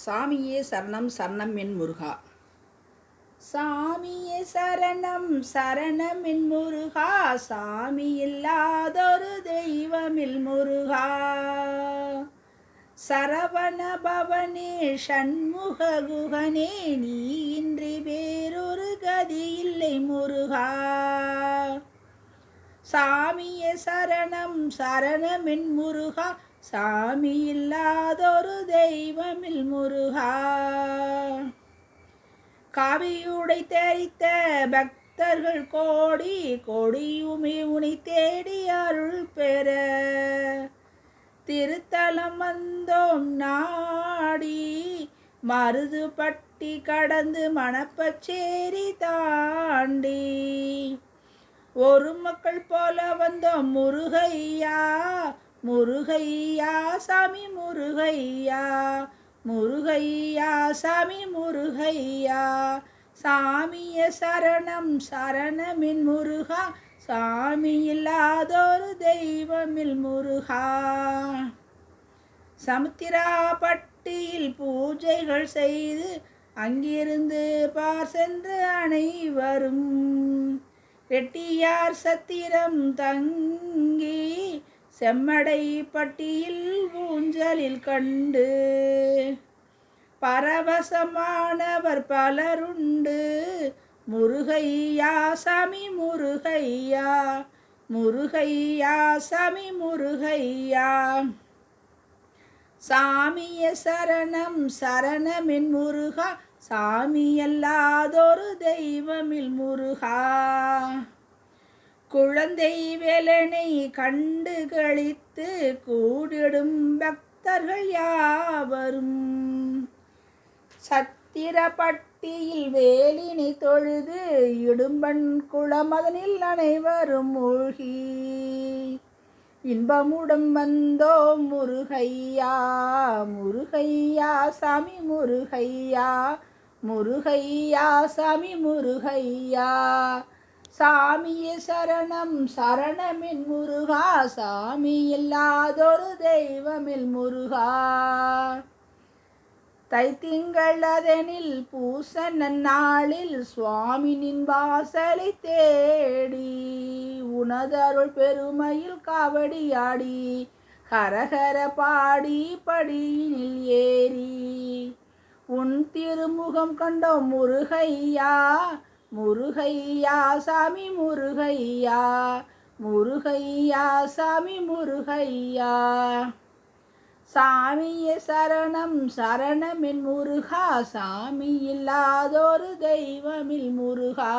சாமியே சரணம் சரணம் என் முருகா. சாமியே சரணம் சரணம் என் முருகா. சாமி இல்லாதொரு தெய்வமில் முருகா. சரவண பவனே ஷண்முக குகனே, நீ இன்றி வேறொரு கதி இல்லை முருகா. சாமியே சரணம் சரணமென் முருகா. சாமி இல்லாதொரு தெய்வமில் முருகா. காவியுடை தெரித்த பக்தர்கள் கோடி கொடியுமே உனை தேடி அருள் பெற திருத்தலம் வந்தோம் நாடி. மருதுபட்டி கடந்து மணப்பச்சேரி தாண்டி ஒரு மக்கள் போல வந்தோம் முருகையா. முருகையா சாமி முருகையா. முருகையா சாமி முருகையா. சாமிய சரணம் சரணமின் முருகா. சாமி இல்லாதொரு தெய்வமில் முருகா. சமுத்திராப்பட்டியில் பூஜைகள் செய்து அங்கிருந்து பார் சென்று அனைவரும் ரெட்டியார் சத்திரம் தங்கி செம்மடை பட்டியில் ஊஞ்சலில் கண்டு பரவசமானவர் பலருண்டு. முருகையா சாமி முருகையா. முருகையா சாமி முருகையா. சாமிய சரணம் சரணமென் முருகா. சாமி அல்லாதொரு தெய்வமில் முருகா. குழந்தை வேலனை கண்டு களித்து கூடிடும் பக்தர்கள் யாவரும் சத்திரப்பட்டியில் வேலினை தொழுது இடும்பன் குளமதனில் அனைவரும் மூழ்கி இன்பமுடன் வந்தோம் முருகையா. முருகையா சாமி முருகையா. முருகையா சாமி முருகையா. சாமியே சரணம் சரணமென் முருகா. சாமி இல்லாதொரு தெய்வமில் முருகா. தைத்திங்கள் அதனில் பூச நன்னாளில் சுவாமினின் வாசலை தேடி உனதருள் பெருமையில் காவடியாடி ஹரஹர பாடி படியினில் ஏறி உன் திருமுகம் கண்டோம் முருகையா. முருகையா சாமி முருகையா. முருகையா சாமி முருகையா. சாமியே சரணம் சரணமென் முருகா. சாமி இல்லாதொரு தெய்வமில் முருகா.